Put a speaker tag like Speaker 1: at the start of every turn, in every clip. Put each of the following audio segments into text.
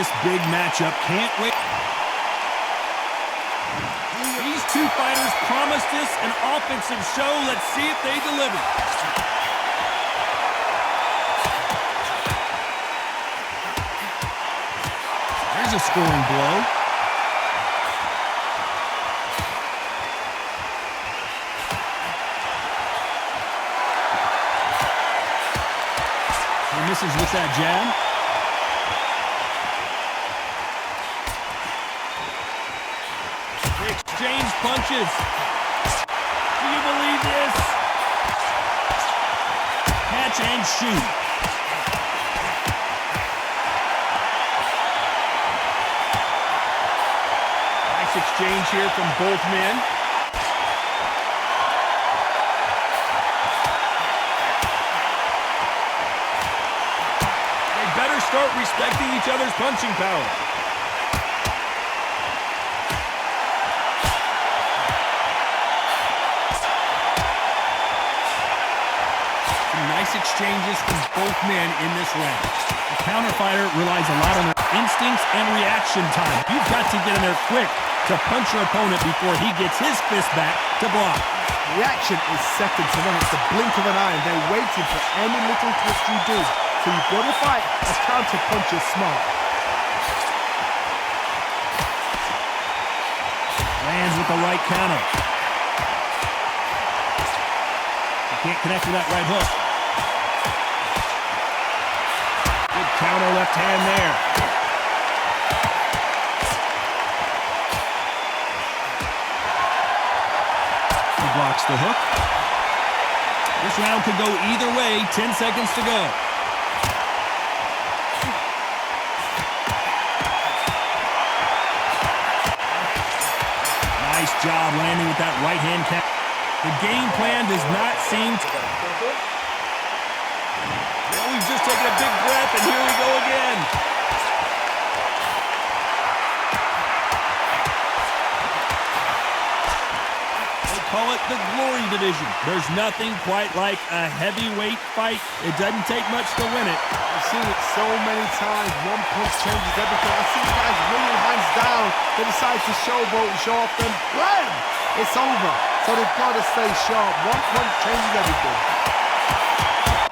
Speaker 1: this big matchup. Can't wait. These two fighters promised us an offensive show. Let's see if they deliver. There's a scoring blow. He misses with that jab. They exchange punches. Do you believe this? Catch and shoot. Nice exchange here from both men. They better start respecting each other's punching power. Nice exchanges from both men in this round. The counter fighter relies a lot on their instincts and reaction time. You've got to get in there quick to punch your opponent before he gets his fist back to block.
Speaker 2: Reaction is second to none. It's the blink of an eye, and they're waiting for any little twist you do. So you've got to fight a counter punch is smart.
Speaker 1: Lands with the right counter. He can't connect with that right hook. Counter left hand there. He blocks the hook. This round could go either way. 10 seconds to go. Nice job landing with that right hand counter. The game plan does not seem to... He's just taking a big breath, and here we go again. They call it the glory division. There's nothing quite like a heavyweight fight. It doesn't take much to win it.
Speaker 2: I've seen it so many times. One punch changes everything. I've seen guys winning hands down. They decide to showboat and show off them. Blam! It's over. So they've got to stay sharp. One punch changes everything.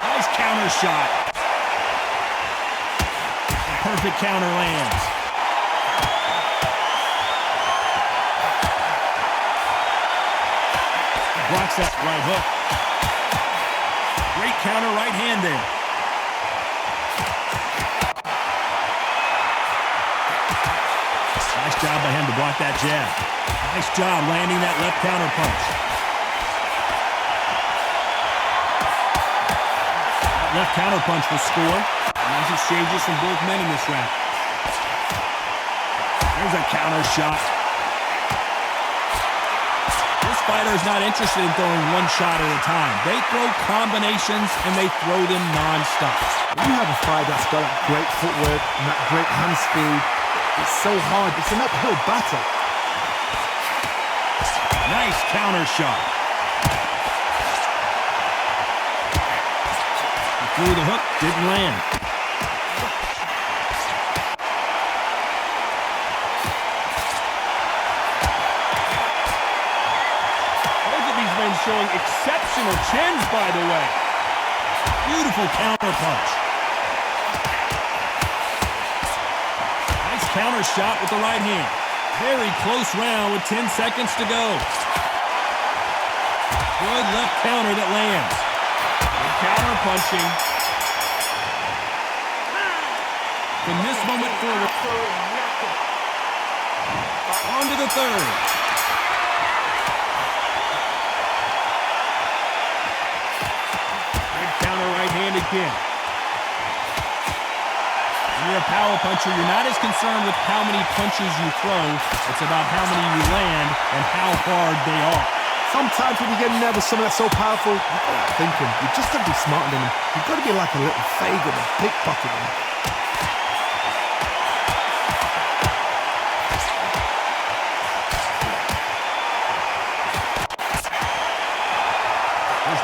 Speaker 1: Nice counter shot. Perfect counter lands. Blocks that right hook. Great counter right hand there. Nice job by him to block that jab. Nice job landing that left counter punch. That left counter punch will score. Nice exchanges from both men in this round. There's a counter shot. This fighter is not interested in throwing one shot at a time. They throw combinations, and they throw them non-stop.
Speaker 2: When you have a fight that's got that great footwork and that great hand speed, it's so hard. It's an uphill battle.
Speaker 1: Nice counter shot. He threw the hook, didn't land. Showing exceptional chins, by the way. Beautiful counter punch. Nice counter shot with the right hand. Very close round with 10 seconds to go. Good left counter that lands. Good counter punching. From this moment forward, on to the third. Again. When you're a power puncher, you're not as concerned with how many punches you throw. It's about how many you land and how hard they are.
Speaker 2: Sometimes when you get nervous, something that's so powerful, you've got to think him. You've just got to be smarter than him. You've got to be like a little Fagin and pickpocket him.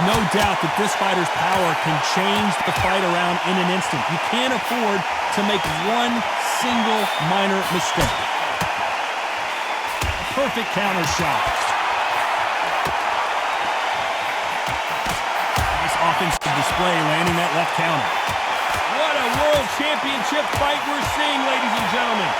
Speaker 1: No doubt that this fighter's power can change the fight around in an instant. You can't afford to make one single minor mistake. Perfect counter shot. Nice offensive display, landing that left counter. What a world championship fight we're seeing, ladies and gentlemen.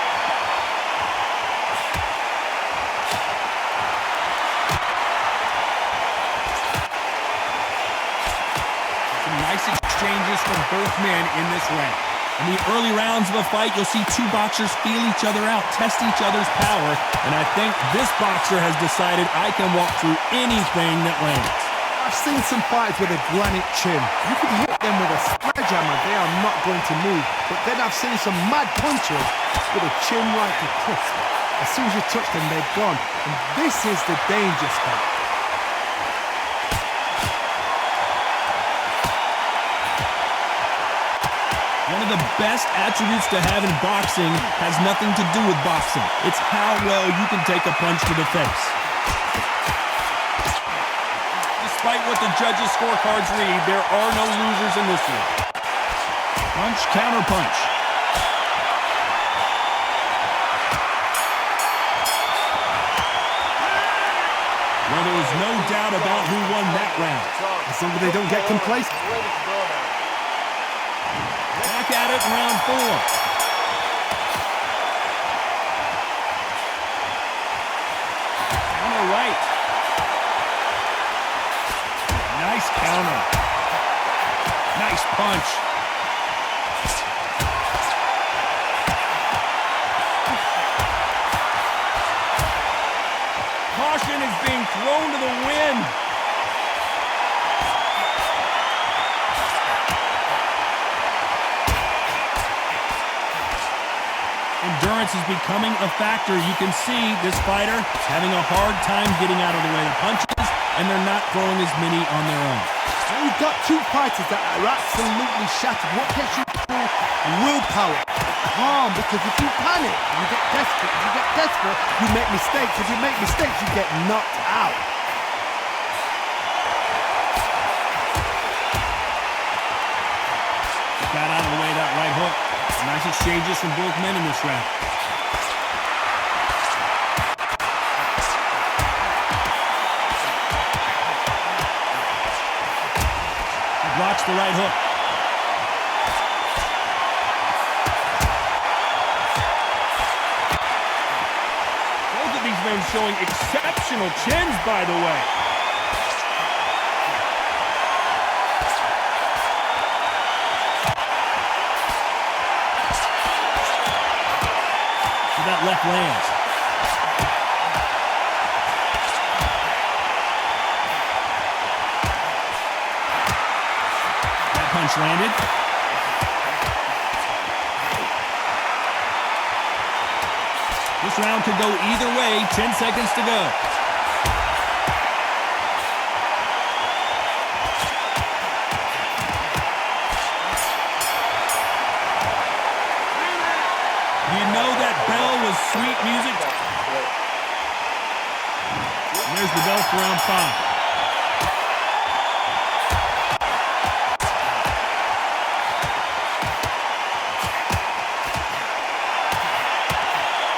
Speaker 1: Some nice exchanges from both men in this round. In the early rounds of a fight, you'll see two boxers feel each other out, test each other's power, and I think this boxer has decided I can walk through anything that lands.
Speaker 2: I've seen some fighters with a granite chin. You can hit them with a sledgehammer, they are not going to move. But then I've seen some mad punchers with a chin like a crisp. As soon as you touch them, they're gone. And this is the danger spot.
Speaker 1: One of the best attributes to have in boxing has nothing to do with boxing. It's how well you can take a punch to the face. Despite what the judges' scorecards read, there are no losers in this one. Punch, counter punch. Well, there was no doubt about who won that round.
Speaker 2: As long as they don't get complacent.
Speaker 1: Back at it in round 4. Counter right. Nice counter. Nice punch. Caution is being thrown to the wind. Endurance is becoming a factor. You can see this fighter having a hard time getting out of the way of punches, and they're not throwing as many on their own.
Speaker 2: Now you've got two fighters that are absolutely shattered. What gets you through? Willpower. Calm, because if you panic, you get desperate. If you get desperate, you make mistakes. If you make mistakes, you get knocked out.
Speaker 1: Got out of the way that right hook. Nice exchanges from both men in this round. He blocks the right hook. Both of these men showing exceptional chins, by the way. That left lands. That punch landed. This round could go either way. 10 seconds to go. You know that bell was sweet music. And there's the bell for round 5.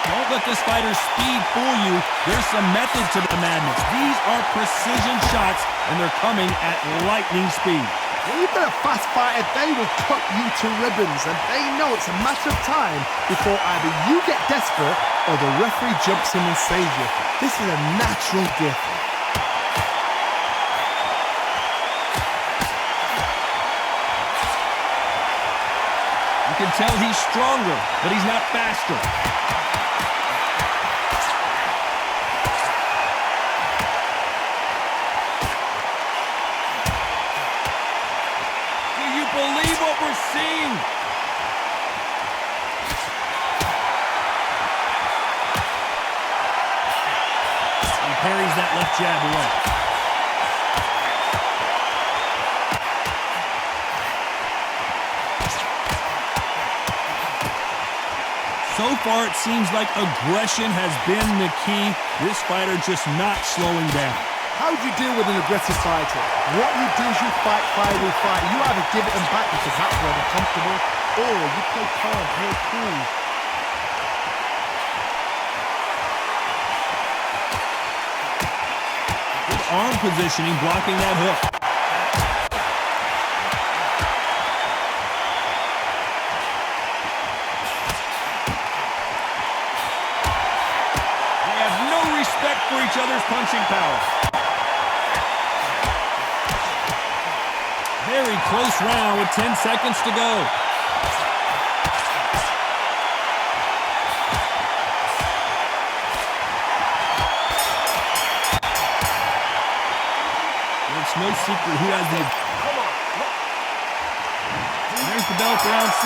Speaker 1: Don't let this fighter's speed fool you. There's some method to the madness. These are precision shots, and they're coming at lightning speed.
Speaker 2: When you've got a fast fighter, they will cut you to ribbons, and they know it's a matter of time before either you get desperate or the referee jumps in and saves you. This is a natural gift.
Speaker 1: You can tell he's stronger, but he's not faster. Believe what we're seeing. He parries that left jab away. So far, it seems like aggression has been the key. This fighter just not slowing down.
Speaker 2: How do you deal with an aggressive fighter? What you do is you fight fire with fire. You either give it them back because that's where they're comfortable, or you play calm, play cool,
Speaker 1: arm positioning, blocking that hook. They have no respect for each other's punching power. Very close round with 10 seconds to go. It's no secret who has the... And there's the bell for round 6.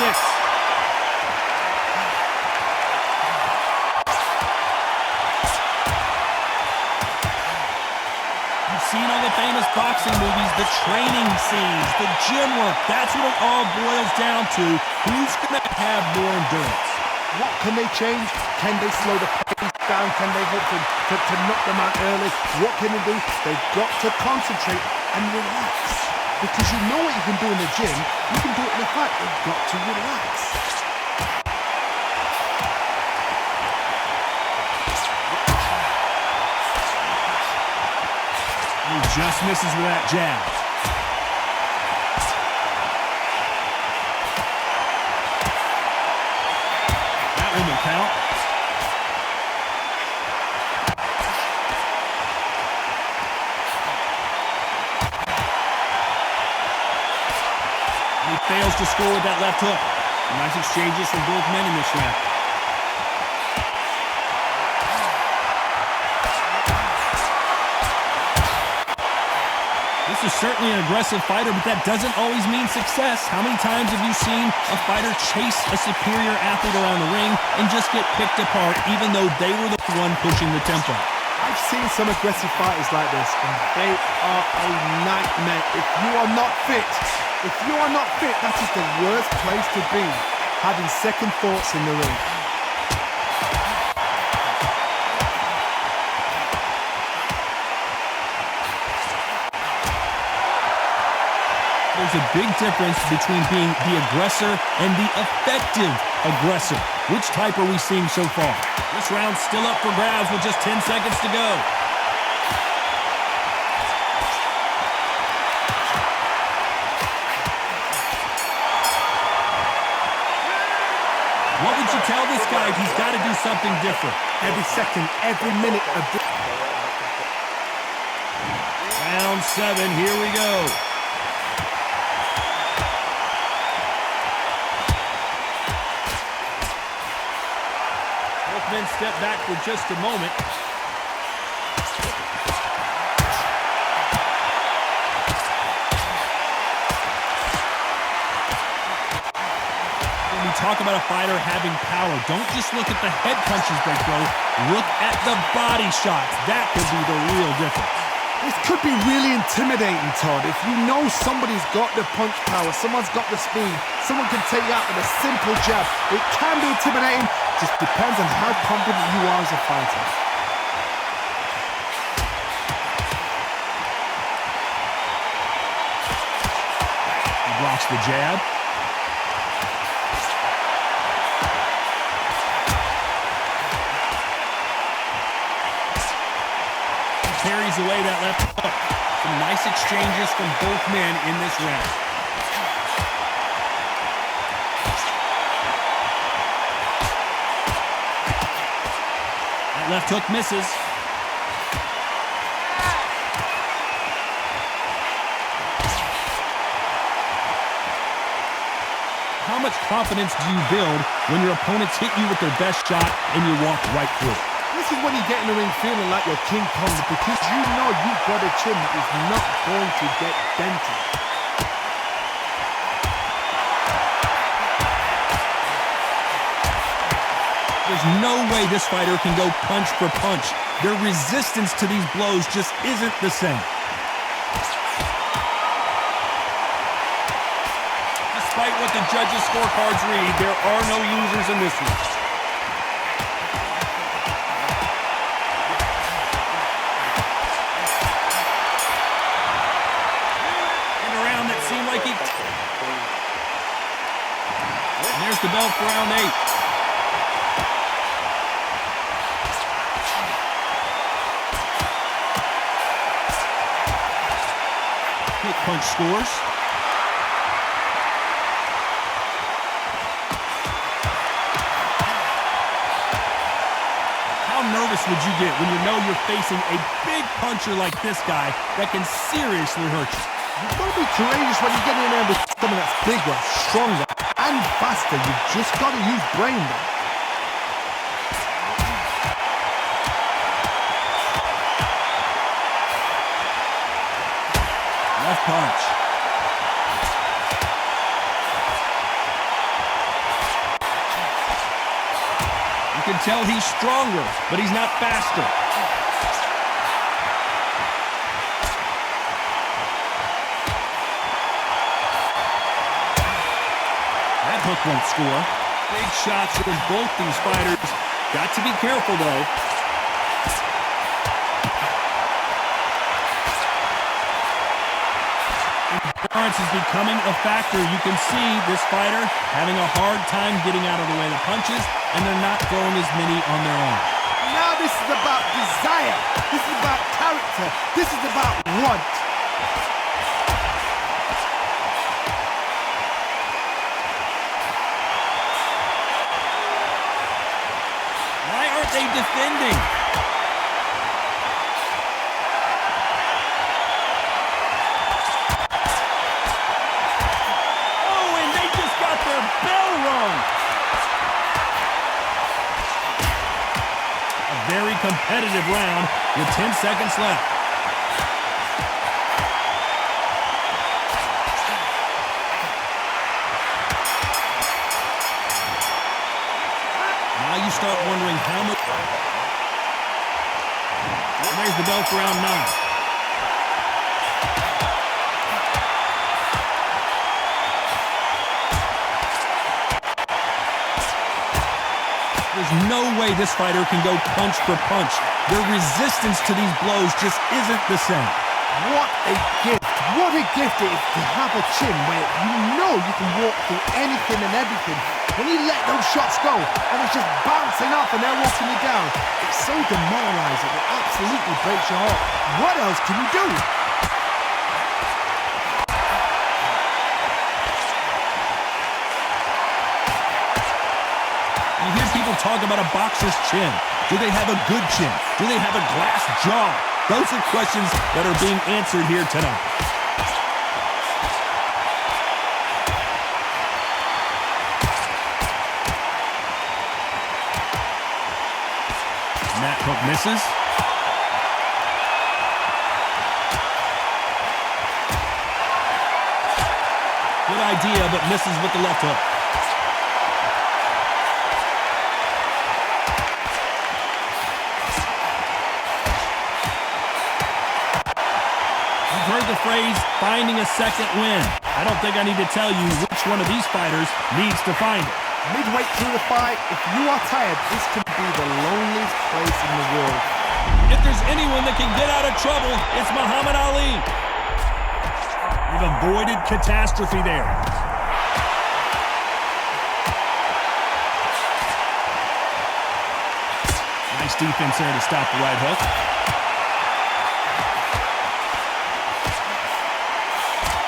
Speaker 1: You've seen all the famous boxing movies, the training scenes, the gym work. That's what it all boils down to. Who's going to have more endurance?
Speaker 2: What can they change? Can they slow the pace down? Can they hope to knock them out early? What can they do? They've got to concentrate and relax. Because you know what you can do in the gym, you can do it in the fight. They've got to relax.
Speaker 1: He just misses with that jab. That one will count. He fails to score with that left hook. Nice exchanges from both men in this round. This is certainly an aggressive fighter, but that doesn't always mean success. How many times have you seen a fighter chase a superior athlete around the ring and just get picked apart, even though they were the one pushing the tempo?
Speaker 2: I've seen some aggressive fighters like this, and they are a nightmare. If you are not fit, that is the worst place to be, having second thoughts in the ring.
Speaker 1: There's a big difference between being the aggressor and the effective aggressor. Which type are we seeing so far? This round's still up for grabs with just 10 seconds to go. What would you tell this guy if he's got to do something different?
Speaker 2: Every second, every minute of this.
Speaker 1: Round 7, here we go. Both men step back for just a moment. When we talk about a fighter having power, don't just look at the head punches they throw. Look at the body shots. That could be the real difference.
Speaker 2: This could be really intimidating, Todd. If you know somebody's got the punch power, someone's got the speed, someone can take you out with a simple jab. It can be intimidating. Just depends on how confident you are as a fighter.
Speaker 1: He blocks the jab. Carries away that left hook. Some nice exchanges from both men in this round. That left hook misses. How much confidence do you build when your opponents hit you with their best shot and you walk right through it?
Speaker 2: This is when you get in the ring feeling like you're King Kong, because you know you've got a chin that is not going to get dented.
Speaker 1: There's no way this fighter can go punch for punch. Their resistance to these blows just isn't the same. Despite what the judges' scorecards read, there are no losers in this one. And there's the bell for round 8. punch scores. How nervous would you get when you know you're facing a big puncher like this guy that can seriously hurt you?
Speaker 2: You've got to be courageous when you get in there with someone that's bigger, stronger, and faster. You've just got to use brain there.
Speaker 1: Left punch. You can tell he's stronger, but he's not faster. That hook won't score. Big shots from both these fighters. Got to be careful, though. Endurance is becoming a factor. You can see this fighter having a hard time getting out of the way of the punches, and they're not throwing as many on their own.
Speaker 2: Now this is about desire. This is about character. This is about want.
Speaker 1: Why aren't they defending? Very competitive round with 10 seconds left. Now you start wondering how much. There's the bell for round 9. There's no way this fighter can go punch for punch. Their resistance to these blows just isn't the same.
Speaker 2: What a gift. What a gift it is to have a chin where you know you can walk through anything and everything. When you let those shots go and it's just bouncing off and they're walking you down, it's so demoralizing. It absolutely breaks your heart. What else can you do?
Speaker 1: You hear people talk about a boxer's chin. Do they have a good chin? Do they have a glass jaw? Those are questions that are being answered here tonight. And that hook misses. Good idea, but misses with the left hook. Heard the phrase, finding a second win. I don't think I need to tell you which one of these fighters needs to find it.
Speaker 2: Midway through the fight, if you are tired, this could be the loneliest place in the world.
Speaker 1: If there's anyone that can get out of trouble, it's Muhammad Ali. We've avoided catastrophe there. Nice defense there to stop the right hook.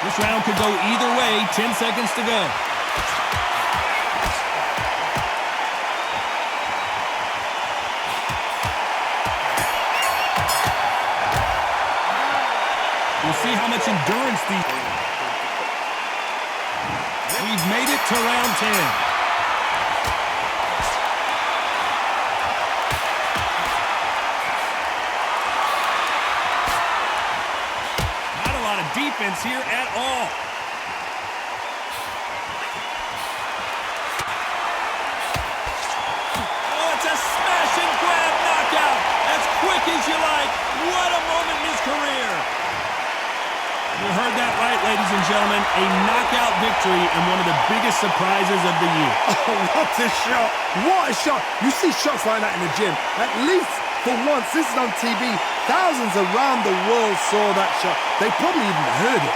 Speaker 1: This round could go either way. 10 seconds to go. We'll see how much endurance these. We've made it to round 10. Defense here at all. Oh, it's a smash and grab knockout. As quick as you like. What a moment in his career. You heard that right, ladies and gentlemen. A knockout victory and one of the biggest surprises of the year.
Speaker 2: Oh, what a shot. What a shot. You see shots like that in the gym. At least for once, this is on TV. Thousands around the world saw that shot. They probably even heard it.